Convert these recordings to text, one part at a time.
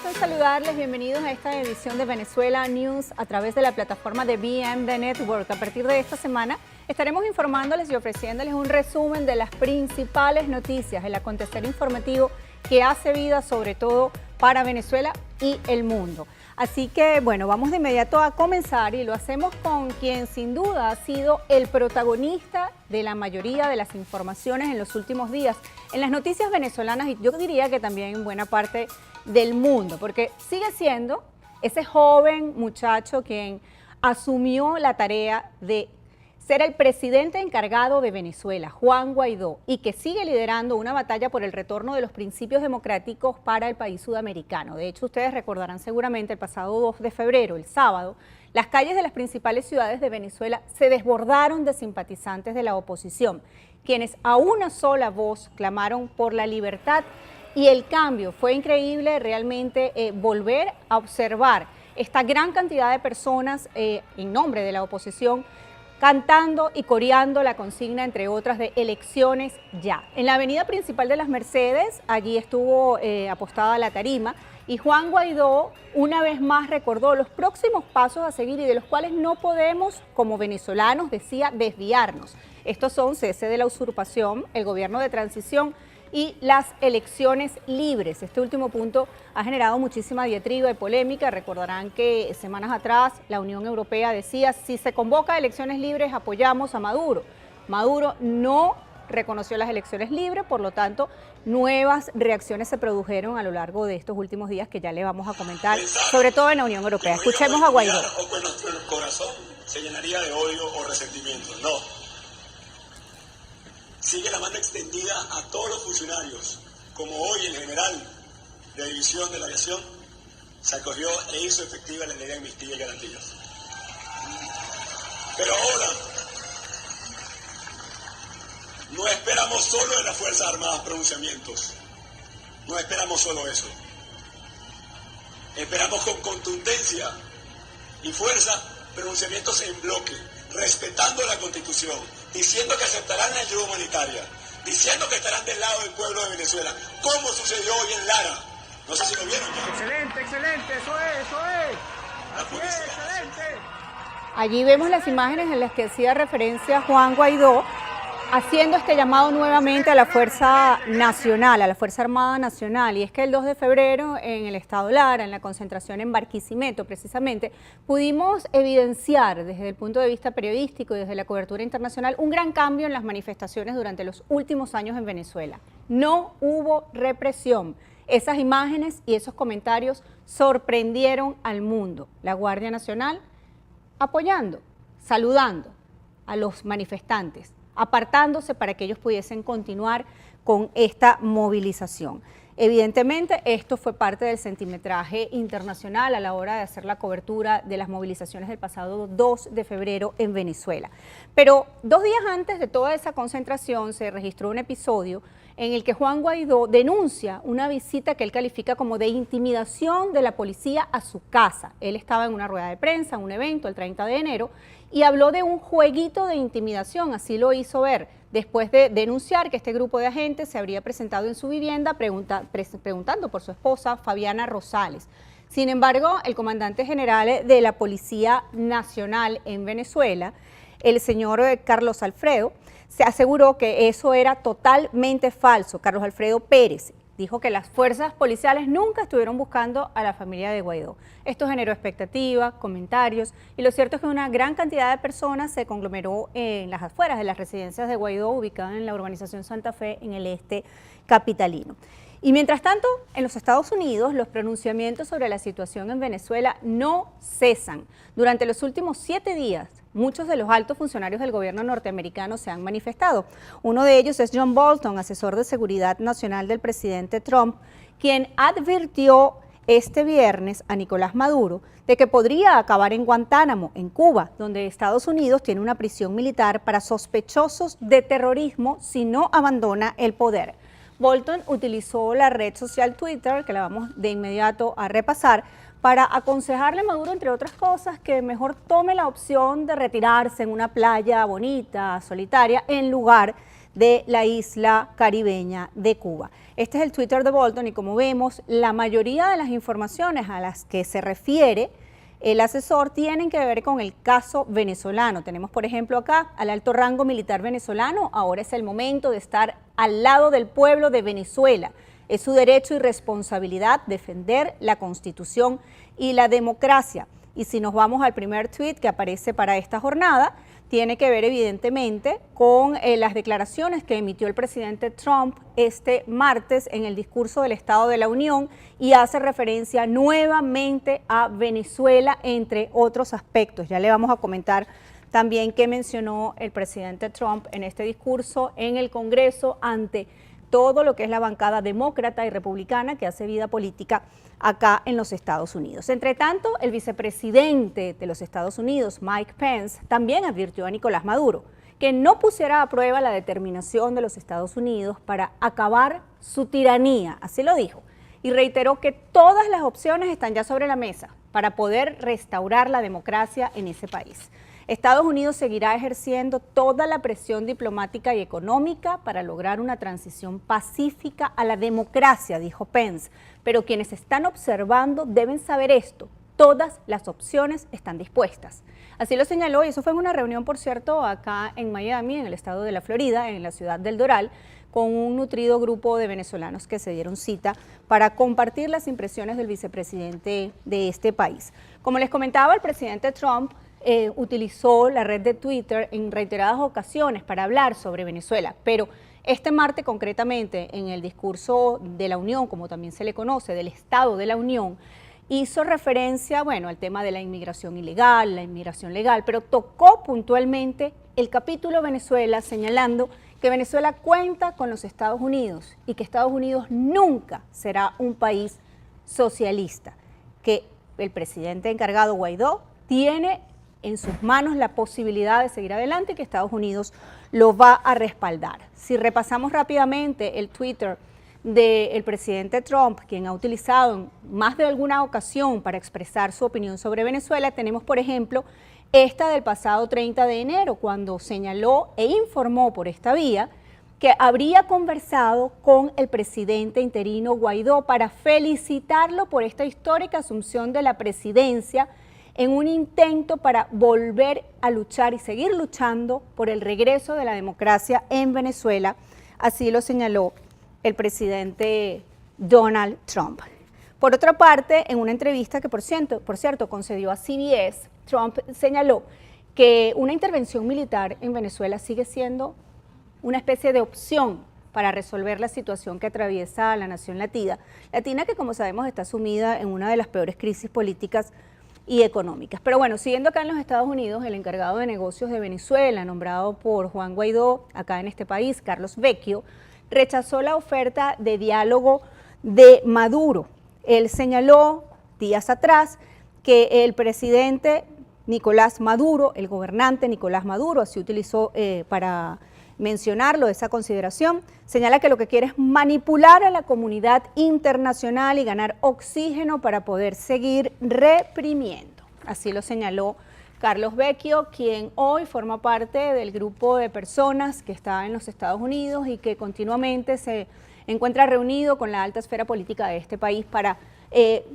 en saludarles. Bienvenidos a esta edición de Venezuela News a través de la plataforma de BM Network. A partir de esta semana estaremos informándoles y ofreciéndoles un resumen de las principales noticias, el acontecer informativo que hace vida sobre todo para Venezuela y el mundo. Así que, bueno, vamos de inmediato a comenzar y lo hacemos con quien sin duda ha sido el protagonista de la mayoría de las informaciones en los últimos días, en las noticias venezolanas y yo diría que también en buena parte del mundo, porque sigue siendo ese joven muchacho quien asumió la tarea de ser el presidente encargado de Venezuela, Juan Guaidó, y que sigue liderando una batalla por el retorno de los principios democráticos para el país sudamericano. De hecho, ustedes recordarán seguramente el pasado 2 de febrero, el sábado, las calles de las principales ciudades de Venezuela se desbordaron de simpatizantes de la oposición, quienes a una sola voz clamaron por la libertad y el cambio. Fue increíble realmente volver a observar esta gran cantidad de personas en nombre de la oposición cantando y coreando la consigna, entre otras, de elecciones ya. En la avenida principal de las Mercedes, allí estuvo apostada la tarima y Juan Guaidó una vez más recordó los próximos pasos a seguir y de los cuales no podemos, como venezolanos, decía, desviarnos. Estos son cese de la usurpación, el gobierno de transición y las elecciones libres. Este último punto ha generado muchísima diatriba y polémica. Recordarán que semanas atrás la Unión Europea decía, si se convoca a elecciones libres, apoyamos a Maduro. Maduro no reconoció las elecciones libres, por lo tanto, nuevas reacciones se produjeron a lo largo de estos últimos días que ya le vamos a comentar, sobre todo en la Unión Europea. Escuchemos a Guaidó. O que nuestro corazón se llenaría de odio o resentimiento. No. Sigue la mano extendida a todos los funcionarios, como hoy el general de división de la aviación se acogió e hizo efectiva la ley de amnistía y garantías. Pero ahora no esperamos solo de las Fuerzas Armadas pronunciamientos, no esperamos solo eso. Esperamos con contundencia y fuerza pronunciamientos en bloque, respetando la Constitución, diciendo que aceptarán la ayuda humanitaria, diciendo que estarán del lado del pueblo de Venezuela, como sucedió hoy en Lara. No sé si lo vieron ya. Excelente, excelente, eso es. Así es, excelente. Allí vemos las imágenes en las que hacía referencia Juan Guaidó, haciendo este llamado nuevamente a la Fuerza Nacional, a la Fuerza Armada Nacional. Y es que el 2 de febrero en el estado Lara, en la concentración en Barquisimeto precisamente, pudimos evidenciar desde el punto de vista periodístico y desde la cobertura internacional un gran cambio en las manifestaciones durante los últimos años en Venezuela. No hubo represión. Esas imágenes y esos comentarios sorprendieron al mundo. La Guardia Nacional apoyando, saludando a los manifestantes, apartándose para que ellos pudiesen continuar con esta movilización. Evidentemente, esto fue parte del centimetraje internacional a la hora de hacer la cobertura de las movilizaciones del pasado 2 de febrero en Venezuela. Pero 2 días antes de toda esa concentración se registró un episodio en el que Juan Guaidó denuncia una visita que él califica como de intimidación de la policía a su casa. Él estaba en una rueda de prensa, en un evento el 30 de enero, y habló de un jueguito de intimidación, así lo hizo ver, después de denunciar que este grupo de agentes se habría presentado en su vivienda preguntando por su esposa, Fabiana Rosales. Sin embargo, el comandante general de la Policía Nacional en Venezuela, el señor Carlos Alfredo, se aseguró que eso era totalmente falso. Carlos Alfredo Pérez dijo que las fuerzas policiales nunca estuvieron buscando a la familia de Guaidó. Esto generó expectativas, comentarios, y lo cierto es que una gran cantidad de personas se conglomeró en las afueras de las residencias de Guaidó, ubicadas en la urbanización Santa Fe, en el este capitalino. Y mientras tanto, en los Estados Unidos, los pronunciamientos sobre la situación en Venezuela no cesan. Durante los últimos 7 días, muchos de los altos funcionarios del gobierno norteamericano se han manifestado. Uno de ellos es John Bolton, asesor de seguridad nacional del presidente Trump, quien advirtió este viernes a Nicolás Maduro de que podría acabar en Guantánamo, en Cuba, donde Estados Unidos tiene una prisión militar para sospechosos de terrorismo si no abandona el poder. Bolton utilizó la red social Twitter, que la vamos de inmediato a repasar, para aconsejarle a Maduro, entre otras cosas, que mejor tome la opción de retirarse en una playa bonita, solitaria, en lugar de la isla caribeña de Cuba. Este es el Twitter de Bolton y como vemos, la mayoría de las informaciones a las que se refiere el asesor tienen que ver con el caso venezolano. Tenemos, por ejemplo, acá al alto rango militar venezolano. Ahora es el momento de estar al lado del pueblo de Venezuela. Es su derecho y responsabilidad defender la Constitución y la democracia. Y si nos vamos al primer tweet que aparece para esta jornada, tiene que ver evidentemente con las declaraciones que emitió el presidente Trump este martes en el discurso del Estado de la Unión y hace referencia nuevamente a Venezuela, entre otros aspectos. Ya le vamos a comentar también qué mencionó el presidente Trump en este discurso en el Congreso ante todo lo que es la bancada demócrata y republicana que hace vida política acá en los Estados Unidos. Entre tanto, el vicepresidente de los Estados Unidos, Mike Pence, también advirtió a Nicolás Maduro que no pusiera a prueba la determinación de los Estados Unidos para acabar su tiranía, así lo dijo, y reiteró que todas las opciones están ya sobre la mesa para poder restaurar la democracia en ese país. Estados Unidos seguirá ejerciendo toda la presión diplomática y económica para lograr una transición pacífica a la democracia, dijo Pence. Pero quienes están observando deben saber esto: todas las opciones están dispuestas. Así lo señaló, y eso fue en una reunión, por cierto, acá en Miami, en el estado de la Florida, en la ciudad del Doral, con un nutrido grupo de venezolanos que se dieron cita para compartir las impresiones del vicepresidente de este país. Como les comentaba, el presidente Trump utilizó la red de Twitter en reiteradas ocasiones para hablar sobre Venezuela, pero este martes concretamente en el discurso de la Unión, como también se le conoce, del Estado de la Unión, hizo referencia, bueno, al tema de la inmigración ilegal, la inmigración legal, pero tocó puntualmente el capítulo Venezuela, señalando que Venezuela cuenta con los Estados Unidos y que Estados Unidos nunca será un país socialista, que el presidente encargado Guaidó tiene en sus manos la posibilidad de seguir adelante y que Estados Unidos lo va a respaldar. Si repasamos rápidamente el Twitter del presidente Trump, quien ha utilizado en más de alguna ocasión para expresar su opinión sobre Venezuela, tenemos, por ejemplo, esta del pasado 30 de enero, cuando señaló e informó por esta vía que habría conversado con el presidente interino Guaidó para felicitarlo por esta histórica asunción de la presidencia en un intento para volver a luchar y seguir luchando por el regreso de la democracia en Venezuela. Así lo señaló el presidente Donald Trump. Por otra parte, en una entrevista que por cierto concedió a CBS, Trump señaló que una intervención militar en Venezuela sigue siendo una especie de opción para resolver la situación que atraviesa la nación latina, que como sabemos está sumida en una de las peores crisis políticas y económicas. Pero bueno, siguiendo acá en los Estados Unidos, el encargado de negocios de Venezuela, nombrado por Juan Guaidó, acá en este país, Carlos Vecchio, rechazó la oferta de diálogo de Maduro. Él señaló días atrás que el presidente Nicolás Maduro, el gobernante Nicolás Maduro, así utilizó para mencionarlo, esa consideración, señala que lo que quiere es manipular a la comunidad internacional y ganar oxígeno para poder seguir reprimiendo. Así lo señaló Carlos Vecchio, quien hoy forma parte del grupo de personas que está en los Estados Unidos y que continuamente se encuentra reunido con la alta esfera política de este país para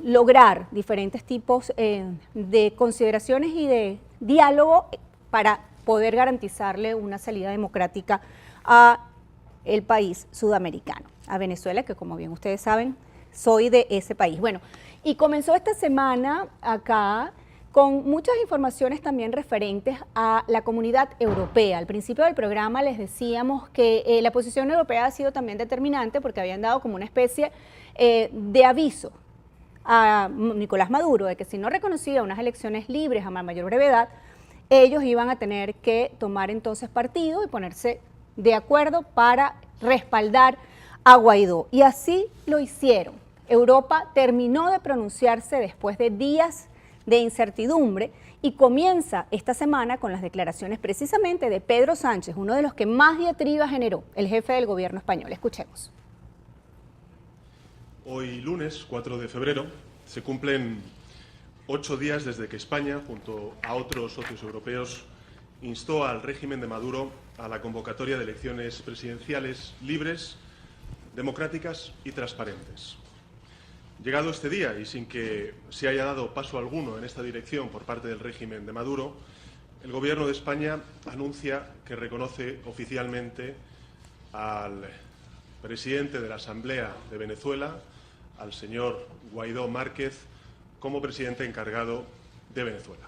lograr diferentes tipos de consideraciones y de diálogo para poder garantizarle una salida democrática a el país sudamericano, a Venezuela, que como bien ustedes saben, soy de ese país. Bueno, y comenzó esta semana acá con muchas informaciones también referentes a la comunidad europea. Al principio del programa les decíamos que la posición europea ha sido también determinante porque habían dado como una especie de aviso a Nicolás Maduro de que si no reconocía unas elecciones libres a mayor brevedad, ellos iban a tener que tomar entonces partido y ponerse de acuerdo para respaldar a Guaidó. Y así lo hicieron. Europa terminó de pronunciarse después de días de incertidumbre y comienza esta semana con las declaraciones precisamente de Pedro Sánchez, uno de los que más diatriba generó, el jefe del gobierno español. Escuchemos. Hoy lunes, 4 de febrero, se cumplen 8 días desde que España, junto a otros socios europeos, instó al régimen de Maduro a la convocatoria de elecciones presidenciales libres, democráticas y transparentes. Llegado este día y sin que se haya dado paso alguno en esta dirección por parte del régimen de Maduro, el Gobierno de España anuncia que reconoce oficialmente al presidente de la Asamblea de Venezuela, al señor Guaidó Márquez, como presidente encargado de Venezuela.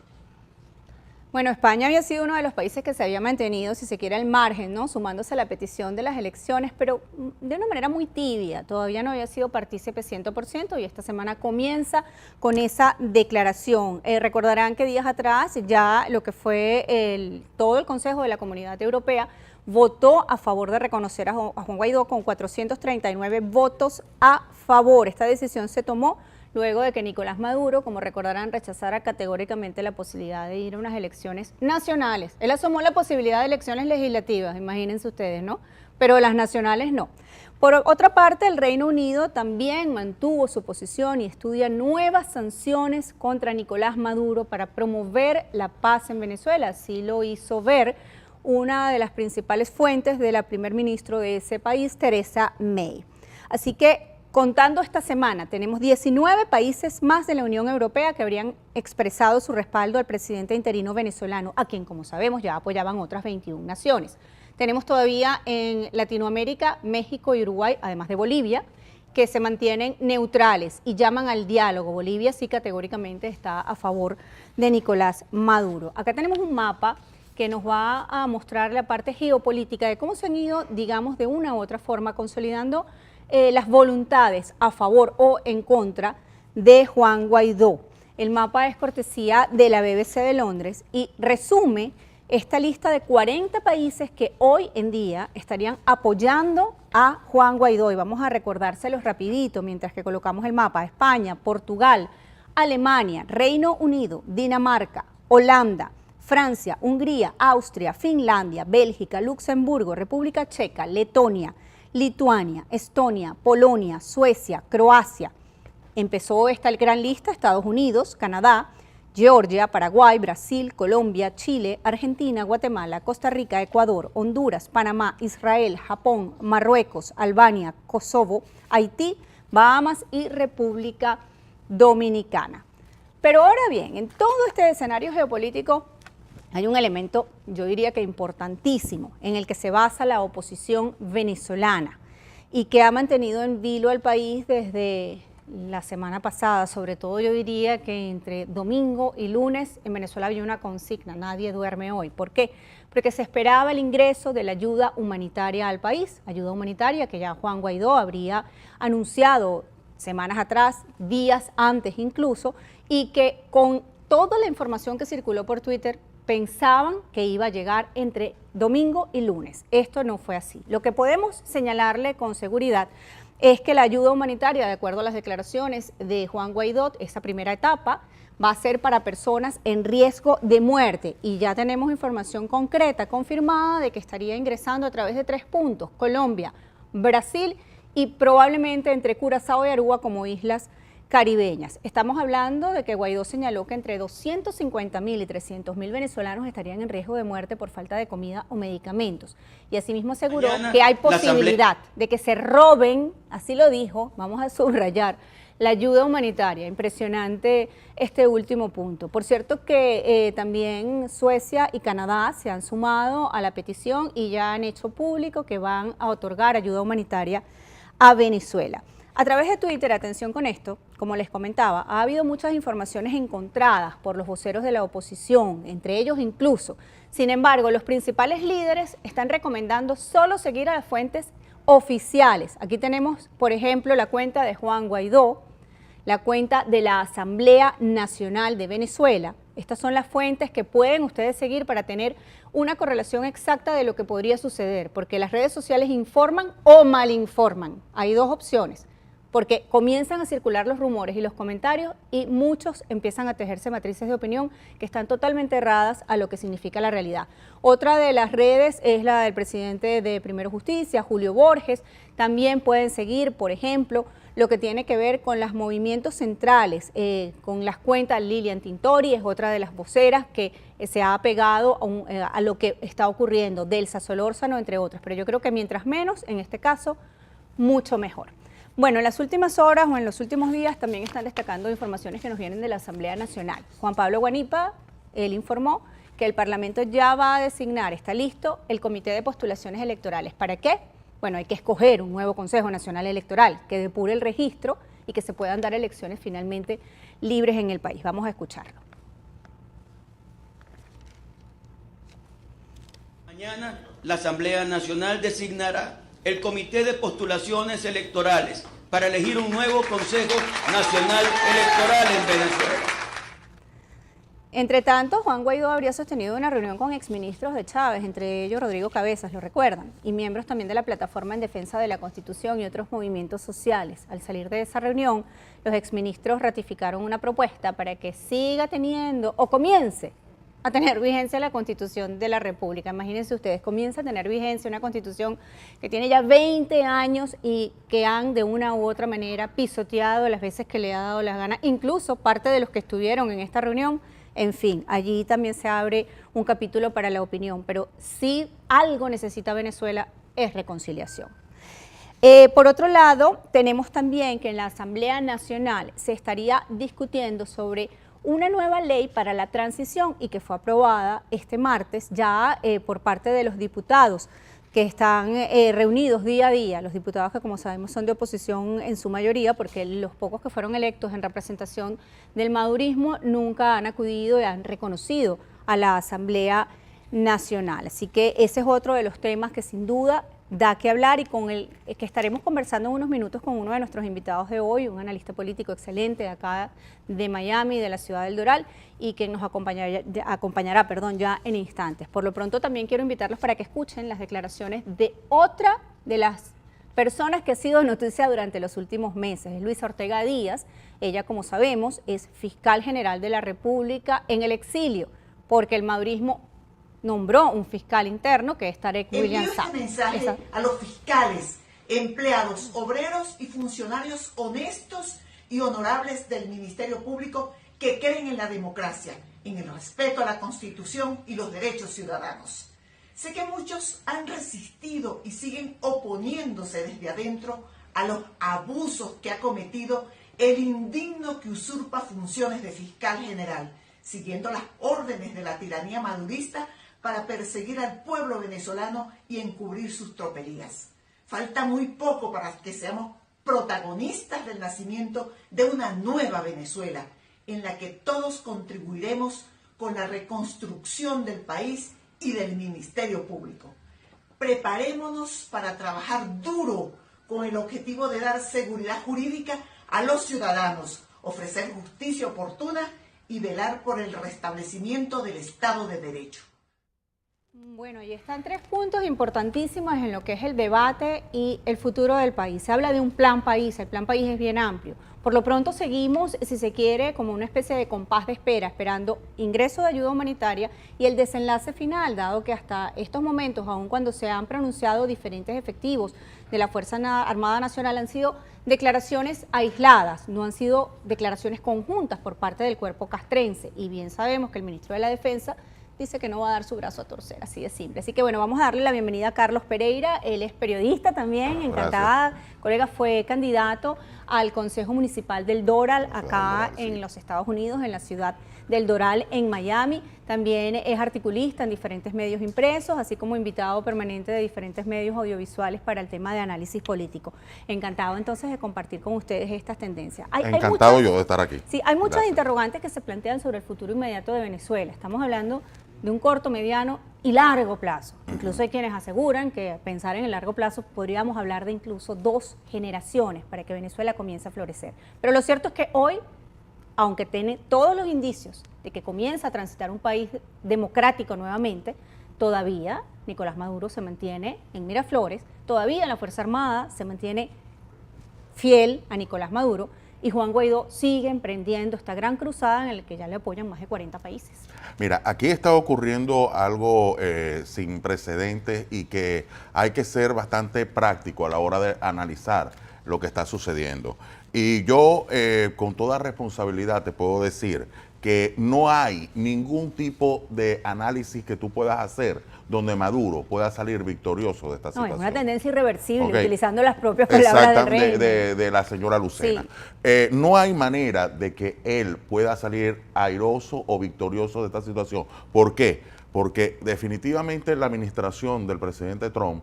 Bueno, España había sido uno de los países que se había mantenido, si se quiere, al margen, ¿no? Sumándose a la petición de las elecciones, pero de una manera muy tibia. Todavía no había sido partícipe 100% y esta semana comienza con esa declaración. Recordarán que días atrás ya lo que fue todo el Consejo de la Comunidad Europea votó a favor de reconocer a Juan Guaidó con 439 votos a favor. Esta decisión se tomó luego de que Nicolás Maduro, como recordarán, rechazara categóricamente la posibilidad de ir a unas elecciones nacionales. Él asomó la posibilidad de elecciones legislativas, imagínense ustedes, ¿no? Pero las nacionales no. Por otra parte, el Reino Unido también mantuvo su posición y estudia nuevas sanciones contra Nicolás Maduro para promover la paz en Venezuela. Así lo hizo ver una de las principales fuentes de la primer ministro de ese país, Theresa May. Así que, contando esta semana, tenemos 19 países más de la Unión Europea que habrían expresado su respaldo al presidente interino venezolano, a quien, como sabemos, ya apoyaban otras 21 naciones. Tenemos todavía en Latinoamérica, México y Uruguay, además de Bolivia, que se mantienen neutrales y llaman al diálogo. Bolivia sí categóricamente está a favor de Nicolás Maduro. Acá tenemos un mapa que nos va a mostrar la parte geopolítica de cómo se han ido, digamos, de una u otra forma consolidando las voluntades a favor o en contra de Juan Guaidó. El mapa es cortesía de la BBC de Londres y resume esta lista de 40 países que hoy en día estarían apoyando a Juan Guaidó. Y vamos a recordárselos rapidito mientras que colocamos el mapa. España, Portugal, Alemania, Reino Unido, Dinamarca, Holanda, Francia, Hungría, Austria, Finlandia, Bélgica, Luxemburgo, República Checa, Letonia, Lituania, Estonia, Polonia, Suecia, Croacia. Empezó esta gran lista: Estados Unidos, Canadá, Georgia, Paraguay, Brasil, Colombia, Chile, Argentina, Guatemala, Costa Rica, Ecuador, Honduras, Panamá, Israel, Japón, Marruecos, Albania, Kosovo, Haití, Bahamas y República Dominicana. Pero ahora bien, en todo este escenario geopolítico hay un elemento, yo diría que importantísimo, en el que se basa la oposición venezolana y que ha mantenido en vilo al país desde la semana pasada. Sobre todo yo diría que entre domingo y lunes en Venezuela había una consigna: nadie duerme hoy. ¿Por qué? Porque se esperaba el ingreso de la ayuda humanitaria al país, ayuda humanitaria que ya Juan Guaidó habría anunciado semanas atrás, días antes incluso, y que con toda la información que circuló por Twitter pensaban que iba a llegar entre domingo y lunes. Esto no fue así. Lo que podemos señalarle con seguridad es que la ayuda humanitaria, de acuerdo a las declaraciones de Juan Guaidó, esa primera etapa va a ser para personas en riesgo de muerte, y ya tenemos información concreta, confirmada, de que estaría ingresando a través de 3 puntos: Colombia, Brasil y probablemente entre Curazao y Aruba como islas caribeñas. Estamos hablando de que Guaidó señaló que entre 250.000 y 300.000 venezolanos estarían en riesgo de muerte por falta de comida o medicamentos. Y asimismo aseguró que hay posibilidad de que se roben, así lo dijo, vamos a subrayar, la ayuda humanitaria. Impresionante este último punto. Por cierto que también Suecia y Canadá se han sumado a la petición y ya han hecho público que van a otorgar ayuda humanitaria a Venezuela. A través de Twitter, atención con esto, como les comentaba, ha habido muchas informaciones encontradas por los voceros de la oposición, entre ellos incluso. Sin embargo, los principales líderes están recomendando solo seguir a las fuentes oficiales. Aquí tenemos, por ejemplo, la cuenta de Juan Guaidó, la cuenta de la Asamblea Nacional de Venezuela. Estas son las fuentes que pueden ustedes seguir para tener una correlación exacta de lo que podría suceder, porque las redes sociales informan o malinforman. Hay 2 opciones, porque comienzan a circular los rumores y los comentarios y muchos empiezan a tejerse matrices de opinión que están totalmente erradas a lo que significa la realidad. Otra de las redes es la del presidente de Primero Justicia, Julio Borges. También pueden seguir, por ejemplo, lo que tiene que ver con los movimientos centrales, con las cuentas. Lilian Tintori es otra de las voceras que se ha apegado a lo que está ocurriendo, Delsa Solórzano, entre otras. Pero yo creo que mientras menos, en este caso, mucho mejor. Bueno, en las últimas horas o en los últimos días también están destacando informaciones que nos vienen de la Asamblea Nacional. Juan Pablo Guanipa, él informó que el Parlamento ya va a designar, está listo, el Comité de Postulaciones Electorales. ¿Para qué? Bueno, hay que escoger un nuevo Consejo Nacional Electoral que depure el registro y que se puedan dar elecciones finalmente libres en el país. Vamos a escucharlo. Mañana la Asamblea Nacional designará el Comité de Postulaciones Electorales para elegir un nuevo Consejo Nacional Electoral en Venezuela. Entre tanto, Juan Guaidó habría sostenido una reunión con exministros de Chávez, entre ellos Rodrigo Cabezas, lo recuerdan, y miembros también de la Plataforma en Defensa de la Constitución y otros movimientos sociales. Al salir de esa reunión, los exministros ratificaron una propuesta para que siga teniendo o comience a tener vigencia la Constitución de la República. Imagínense ustedes, comienza a tener vigencia una Constitución que tiene ya 20 años y que han de una u otra manera pisoteado las veces que le ha dado la gana, incluso parte de los que estuvieron en esta reunión. En fin, allí también se abre un capítulo para la opinión, pero si algo necesita Venezuela es reconciliación. Por otro lado, tenemos también que en la Asamblea Nacional se estaría discutiendo sobre una nueva ley para la transición y que fue aprobada este martes ya por parte de los diputados que están reunidos día a día, los diputados que como sabemos son de oposición en su mayoría, porque los pocos que fueron electos en representación del madurismo nunca han acudido y han reconocido a la Asamblea Nacional. Así que ese es otro de los temas que sin duda da que hablar y con el que estaremos conversando en unos minutos con uno de nuestros invitados de hoy, un analista político excelente de acá de Miami, de la ciudad del Doral, y que nos acompañará ya en instantes. Por lo pronto también quiero invitarlos para que escuchen las declaraciones de otra de las personas que ha sido noticia durante los últimos meses, es Luisa Ortega Díaz. Ella, como sabemos, es fiscal general de la República en el exilio, porque el madurismo nombró un fiscal interno que es Tarek William Saab. Envío este mensaje a los fiscales, empleados, obreros y funcionarios honestos y honorables del Ministerio Público que creen en la democracia, en el respeto a la Constitución y los derechos ciudadanos. Sé que muchos han resistido y siguen oponiéndose desde adentro a los abusos que ha cometido el indigno que usurpa funciones de fiscal general, siguiendo las órdenes de la tiranía madurista para perseguir al pueblo venezolano y encubrir sus tropelías. Falta muy poco para que seamos protagonistas del nacimiento de una nueva Venezuela, en la que todos contribuiremos con la reconstrucción del país y del Ministerio Público. Preparémonos para trabajar duro con el objetivo de dar seguridad jurídica a los ciudadanos, ofrecer justicia oportuna y velar por el restablecimiento del Estado de Derecho. Bueno, y están tres puntos importantísimos en lo que es el debate y el futuro del país. Se habla de un plan país, el plan país es bien amplio. Por lo pronto seguimos, si se quiere, como una especie de compás de espera, esperando ingreso de ayuda humanitaria y el desenlace final, dado que hasta estos momentos, aun cuando se han pronunciado diferentes efectivos de la Fuerza Armada Nacional, han sido declaraciones aisladas, no han sido declaraciones conjuntas por parte del cuerpo castrense. Y bien sabemos que el ministro de la Defensa dice que no va a dar su brazo a torcer, así de simple. Así que bueno, vamos a darle la bienvenida a Carlos Pereira, él es periodista también, encantada. Gracias. Colega, fue candidato al Consejo Municipal del Doral, acá en los Estados Unidos, en la ciudad del Doral, en Miami. También es articulista en diferentes medios impresos, así como invitado permanente de diferentes medios audiovisuales para el tema de análisis político. Encantado entonces de compartir con ustedes estas tendencias. Encantado yo de estar aquí. Sí, hay muchas interrogantes que se plantean sobre el futuro inmediato de Venezuela. Estamos hablando de un corto, mediano y largo plazo. Incluso hay quienes aseguran que pensar en el largo plazo podríamos hablar de incluso 2 generaciones para que Venezuela comience a florecer. Pero lo cierto es que hoy, aunque tiene todos los indicios de que comienza a transitar un país democrático nuevamente, todavía Nicolás Maduro se mantiene en Miraflores, todavía la Fuerza Armada se mantiene fiel a Nicolás Maduro, y Juan Guaidó sigue emprendiendo esta gran cruzada en la que ya le apoyan más de 40 países. Mira, aquí está ocurriendo algo sin precedentes y que hay que ser bastante práctico a la hora de analizar lo que está sucediendo. Y yo con toda responsabilidad te puedo decir que no hay ningún tipo de análisis que tú puedas hacer donde Maduro pueda salir victorioso de esta situación. Es una tendencia irreversible, Okay. utilizando las propias palabras del rey. De la señora Lucena. Sí. No hay manera de que él pueda salir airoso o victorioso de esta situación. ¿Por qué? Porque definitivamente la administración del presidente Trump,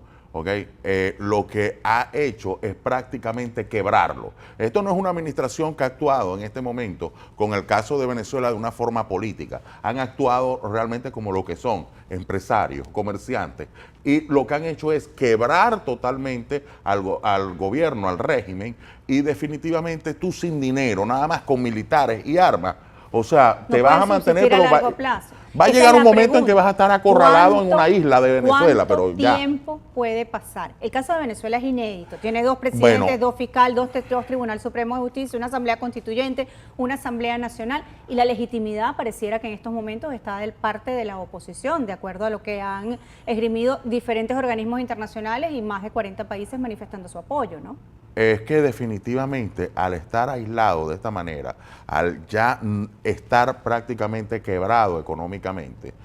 lo que ha hecho es prácticamente quebrarlo. Esto no es una administración que ha actuado en este momento con el caso de Venezuela de una forma política. Han actuado realmente como lo que son, empresarios, comerciantes. Y lo que han hecho es quebrar totalmente al gobierno, al régimen, y definitivamente tú sin dinero, nada más con militares y armas, o sea, te vas a mantener, pero va a llegar un momento en que vas a estar acorralado en una isla de Venezuela, pero ya. ¿Cuánto tiempo puede pasar? El caso de Venezuela es inédito. Tiene 2 presidentes, 2 fiscales, 2 Tribunal Supremo de Justicia, una Asamblea Constituyente, una Asamblea Nacional, y la legitimidad pareciera que en estos momentos está del parte de la oposición, de acuerdo a lo que han esgrimido diferentes organismos internacionales y más de 40 países manifestando su apoyo, ¿no? Es que definitivamente al estar aislado de esta manera, al ya estar prácticamente quebrado económicamente,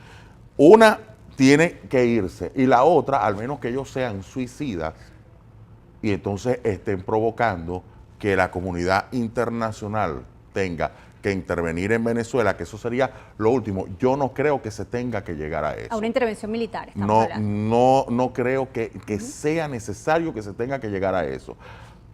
una tiene que irse y la otra, al menos que ellos sean suicidas y entonces estén provocando que la comunidad internacional tenga que intervenir en Venezuela, que eso sería lo último. Yo no creo que se tenga que llegar a eso. A una intervención militar, estamos hablando. No creo que sea necesario que se tenga que llegar a eso.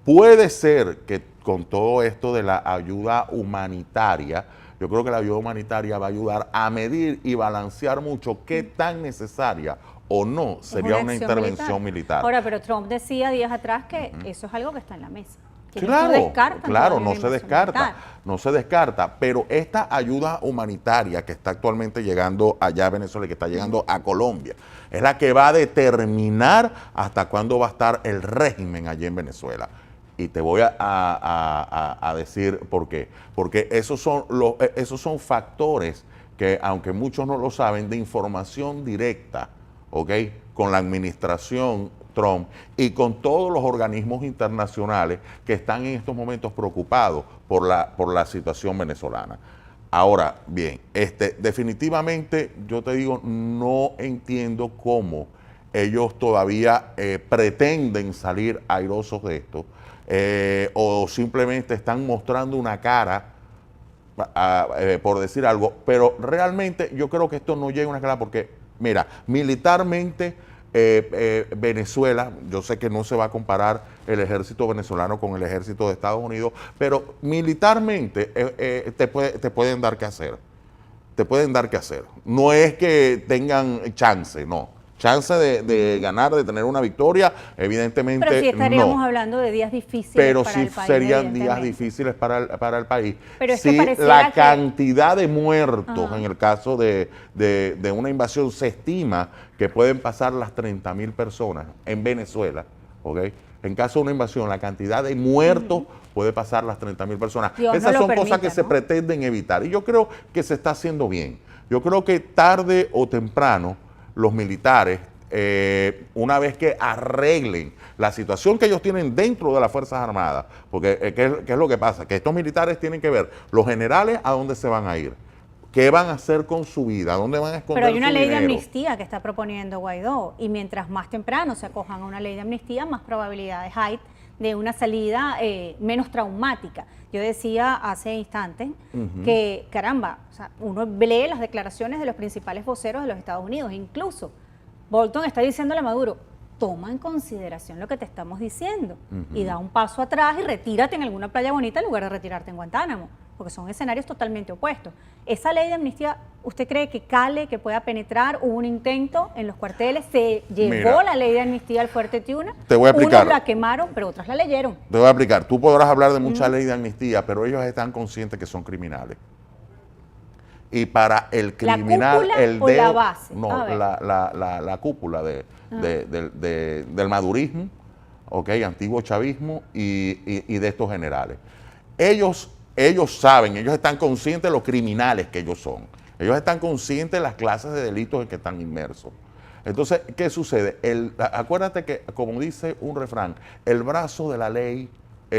Puede ser que con todo esto de la ayuda humanitaria, yo creo que la ayuda humanitaria va a ayudar a medir y balancear mucho qué tan necesaria o no sería una intervención militar. Ahora, pero Trump decía días atrás que eso es algo que está en la mesa. Claro, no se descarta, pero esta ayuda humanitaria que está actualmente llegando allá a Venezuela y que está llegando a Colombia, es la que va a determinar hasta cuándo va a estar el régimen allí en Venezuela. Y te voy a decir por qué. Porque esos son factores que, aunque muchos no lo saben, de información directa, con la administración Trump y con todos los organismos internacionales que están en estos momentos preocupados por la situación venezolana. Ahora, bien, definitivamente yo te digo, no entiendo cómo ellos todavía pretenden salir airosos de esto, o simplemente están mostrando una cara, por decir algo, pero realmente yo creo que esto no llega a una cara porque, mira, militarmente Venezuela, yo sé que no se va a comparar el ejército venezolano con el ejército de Estados Unidos, pero militarmente te pueden dar que hacer. Te pueden dar que hacer. No es que tengan chance, no. Chance de ganar, de tener una victoria, evidentemente no. Pero sí estaríamos hablando de días difíciles para el país. Pero sí serían días difíciles para el país. Pero es sí, que la cantidad de muertos en el caso de una invasión se estima que pueden pasar las 30.000 personas en Venezuela, En caso de una invasión, la cantidad de muertos puede pasar las 30.000 personas. Esas son cosas que se pretenden evitar. Y yo creo que se está haciendo bien. Yo creo que tarde o temprano los militares, una vez que arreglen la situación que ellos tienen dentro de las Fuerzas Armadas, porque ¿qué es lo que pasa? Que estos militares tienen que ver, los generales, a dónde se van a ir, qué van a hacer con su vida, dónde van a esconder su dinero. Pero hay una ley de amnistía que está proponiendo Guaidó, y mientras más temprano se acojan a una ley de amnistía, más probabilidades hay de una salida menos traumática. Yo decía hace instantes que, caramba, o sea, uno lee las declaraciones de los principales voceros de los Estados Unidos, incluso Bolton está diciéndole a Maduro, toma en consideración lo que te estamos diciendo y da un paso atrás y retírate en alguna playa bonita en lugar de retirarte en Guantánamo, porque son escenarios totalmente opuestos. Esa ley de amnistía, ¿usted cree que cale, que pueda penetrar? ¿Hubo un intento en los cuarteles? ¿Se llevó la ley de amnistía al Fuerte Tiuna? Te voy a explicar. Unos la quemaron, pero otras la leyeron. Te voy a explicar. Tú podrás hablar de muchas leyes de amnistía, pero ellos están conscientes que son criminales. Y para el criminal, ¿La cúpula el o la base? No, la cúpula del madurismo, antiguo chavismo y de estos generales. Ellos saben, ellos están conscientes de los criminales que ellos son. Ellos están conscientes de las clases de delitos en que están inmersos. Entonces, ¿qué sucede? Acuérdate que, como dice un refrán, el brazo de la ley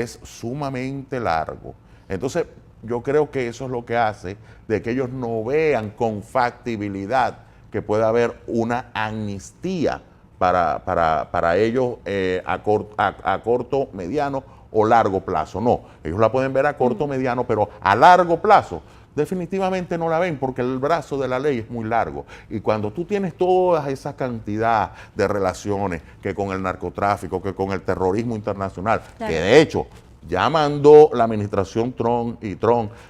es sumamente largo. Entonces, yo creo que eso es lo que hace de que ellos no vean con factibilidad que pueda haber una amnistía para ellos a corto, mediano o largo plazo. No, ellos la pueden ver a corto, mediano, pero a largo plazo definitivamente no la ven porque el brazo de la ley es muy largo. Y cuando tú tienes toda esa cantidad de relaciones que con el narcotráfico, que con el terrorismo internacional, claro, que de hecho ya mandó la administración Trump,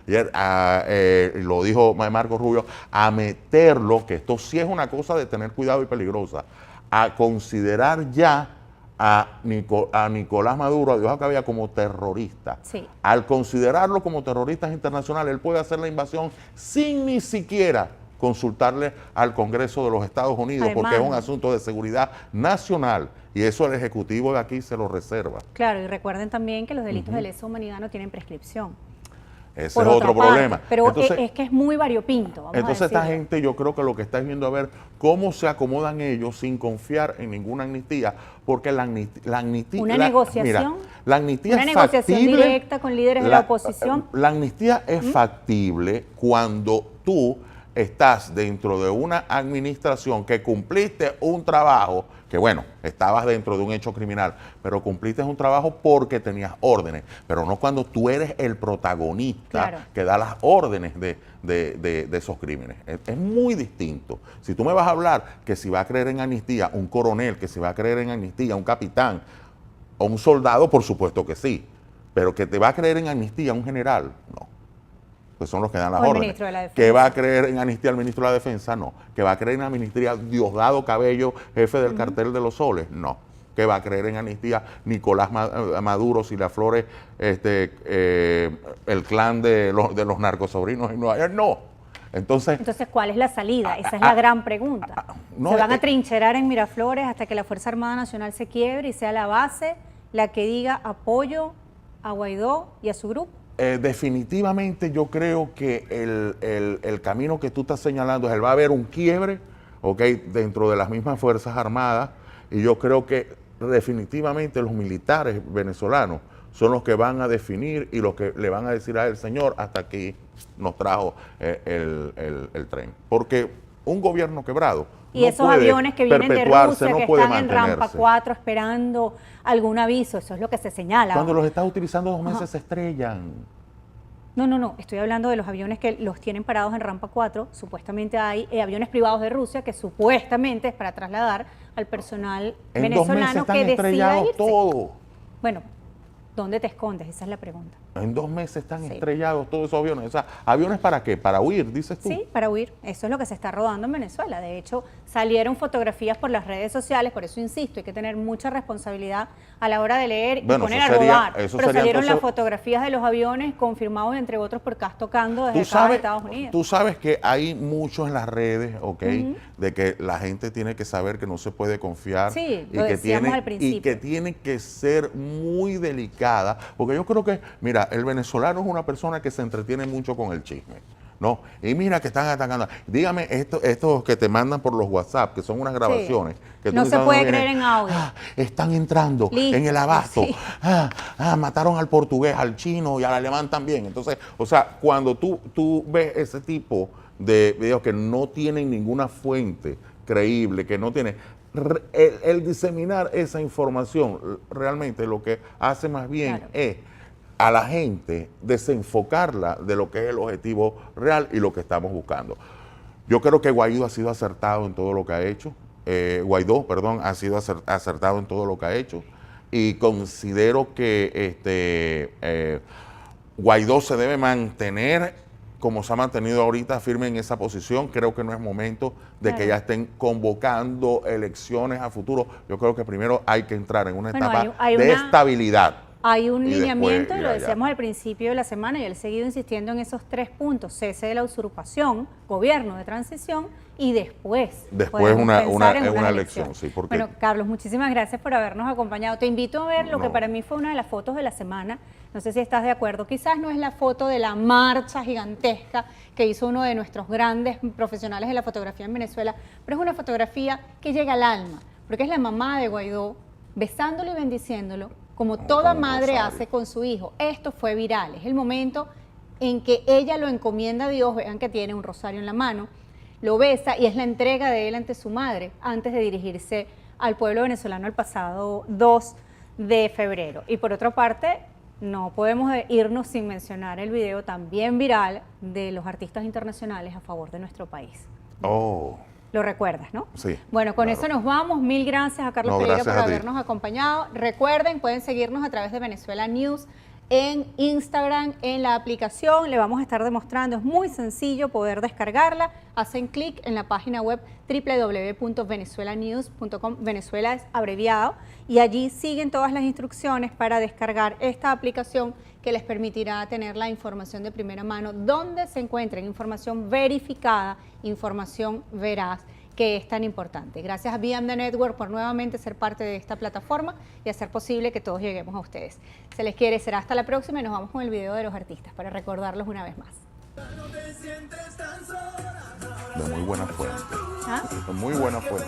lo dijo Marco Rubio, a meterlo, que esto sí es una cosa de tener cuidado y peligrosa, a considerar ya a Nicolás Maduro, a Dios Cabello, como terrorista. Sí. Al considerarlo como terrorista internacional, él puede hacer la invasión sin ni siquiera consultarle al Congreso de los Estados Unidos, además, porque es un asunto de seguridad nacional y eso el Ejecutivo de aquí se lo reserva. Claro, y recuerden también que los delitos de lesa humanidad no tienen prescripción. Ese es otro problema. Pero entonces, es que es muy variopinto. Entonces esta gente, yo creo que lo que está viendo a ver cómo se acomodan ellos sin confiar en ninguna amnistía, porque la amnistía... ¿Una negociación? Mira, la amnistía ¿Una es negociación factible, directa con líderes de la oposición? La amnistía es factible cuando tú estás dentro de una administración que cumpliste un trabajo, que bueno, estabas dentro de un hecho criminal, pero cumpliste un trabajo porque tenías órdenes, pero no cuando tú eres el protagonista, claro, que da las órdenes de esos crímenes. Es muy distinto. Si tú me vas a hablar que si va a creer en amnistía un coronel, que si va a creer en amnistía un capitán o un soldado, por supuesto que sí, pero que te va a creer en amnistía un general, no. Pues son los que dan las órdenes. ¿Que va a creer en amnistía el ministro de la Defensa? No. ¿Que va a creer en amnistía Diosdado Cabello, jefe del cartel de los Soles? No. ¿Que va a creer en amnistía Nicolás Maduro, Cilia Flores, el clan de los narcosobrinos en Nueva York? No. Entonces, ¿cuál es la salida? Esa es la gran pregunta. No, ¿se van a trincherar en Miraflores hasta que la Fuerza Armada Nacional se quiebre y sea la base la que diga apoyo a Guaidó y a su grupo? Definitivamente yo creo que el camino que tú estás señalando es va a haber un quiebre, dentro de las mismas Fuerzas Armadas, y yo creo que definitivamente los militares venezolanos son los que van a definir y los que le van a decir a él, señor, hasta aquí nos trajo el tren. Porque un gobierno quebrado y no esos aviones que vienen de Rusia, que están en rampa 4 esperando algún aviso, eso es lo que se señala. Cuando los estás utilizando 2 meses se estrellan. No, estoy hablando de los aviones que los tienen parados en rampa 4, supuestamente hay aviones privados de Rusia que supuestamente es para trasladar al personal venezolano que decida irse. Todo. Bueno, ¿dónde te escondes? Esa es la pregunta. En 2 meses están estrellados todos esos aviones. O sea, ¿aviones para qué? ¿Para huir, dices tú? Sí, para huir. Eso es lo que se está rodando en Venezuela. De hecho, salieron fotografías por las redes sociales, por eso insisto, hay que tener mucha responsabilidad a la hora de leer y poner a rodar. Pero salieron entonces las fotografías de los aviones confirmados, entre otros, por Casto Cando desde acá de Estados Unidos. Tú sabes que hay muchos en las redes, de que la gente tiene que saber que no se puede confiar. Sí, lo decíamos al principio. Y que tiene que ser muy delicada, porque yo creo que, mira, el venezolano es una persona que se entretiene mucho con el chisme, ¿no? Y mira que están atacando. Dígame, estos que te mandan por los WhatsApp, que son unas grabaciones. Que no se puede creer en audio. Están entrando en el abasto. Sí. Mataron al portugués, al chino y al alemán también. Entonces, o sea, cuando tú ves ese tipo de videos que no tienen ninguna fuente creíble, que no tiene... El diseminar esa información realmente lo que hace más bien es a la gente desenfocarla de lo que es el objetivo real y lo que estamos buscando. Yo creo que Guaidó ha sido acertado en todo lo que ha hecho. Ha sido acertado en todo lo que ha hecho. Y considero que Guaidó se debe mantener como se ha mantenido ahorita, firme en esa posición. Creo que no es momento de que ya estén convocando elecciones a futuro. Yo creo que primero hay que entrar en una etapa de estabilidad. Hay un lineamiento, y lo decíamos al principio de la semana, y él ha seguido insistiendo en esos 3 puntos: cese de la usurpación, gobierno de transición y después una elección. Sí, porque... Bueno, Carlos, muchísimas gracias por habernos acompañado. Te invito a ver lo que para mí fue una de las fotos de la semana. No sé si estás de acuerdo. Quizás no es la foto de la marcha gigantesca que hizo uno de nuestros grandes profesionales de la fotografía en Venezuela, pero es una fotografía que llega al alma, porque es la mamá de Guaidó besándolo y bendiciéndolo como toda madre hace con su hijo. Esto fue viral, es el momento en que ella lo encomienda a Dios, vean que tiene un rosario en la mano, lo besa y es la entrega de él ante su madre antes de dirigirse al pueblo venezolano el pasado 2 de febrero. Y por otra parte, no podemos irnos sin mencionar el video también viral de los artistas internacionales a favor de nuestro país. Oh. Lo recuerdas, ¿no? Sí. Bueno, con eso nos vamos. Mil gracias a Carlos Pereira por habernos acompañado. Recuerden, pueden seguirnos a través de Venezuela News en Instagram, en la aplicación. Le vamos a estar demostrando, es muy sencillo poder descargarla. Hacen clic en la página web www.venezuelanews.com, Venezuela es abreviado, y allí siguen todas las instrucciones para descargar esta aplicación que les permitirá tener la información de primera mano, donde se encuentren información verificada, información veraz, que es tan importante. Gracias a BM The Network por nuevamente ser parte de esta plataforma y hacer posible que todos lleguemos a ustedes. Se les quiere, será hasta la próxima y nos vamos con el video de los artistas para recordarlos una vez más. De muy buena fuente. ¿Ah? De muy buena fuente.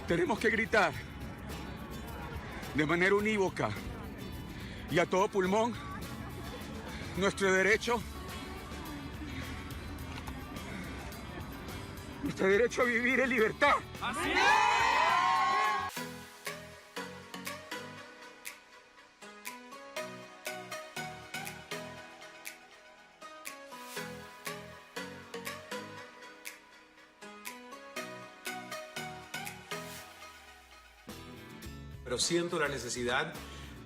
Tenemos que gritar de manera unívoca y a todo pulmón nuestro derecho a vivir en libertad. ¡Así es! Pero siento la necesidad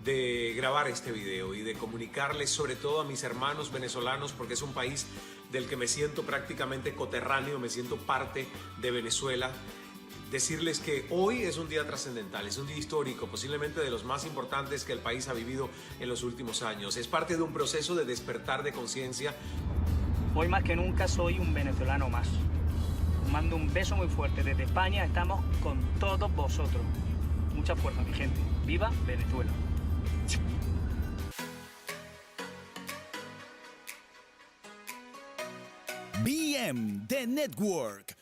de grabar este video y de comunicarles sobre todo a mis hermanos venezolanos, porque es un país del que me siento prácticamente coterráneo, me siento parte de Venezuela. Decirles que hoy es un día trascendental, es un día histórico, posiblemente de los más importantes que el país ha vivido en los últimos años. Es parte de un proceso de despertar de conciencia. Hoy más que nunca soy un venezolano más. Os mando un beso muy fuerte desde España, estamos con todos vosotros. Mucha fuerza, mi gente. ¡Viva Venezuela! BM The Network.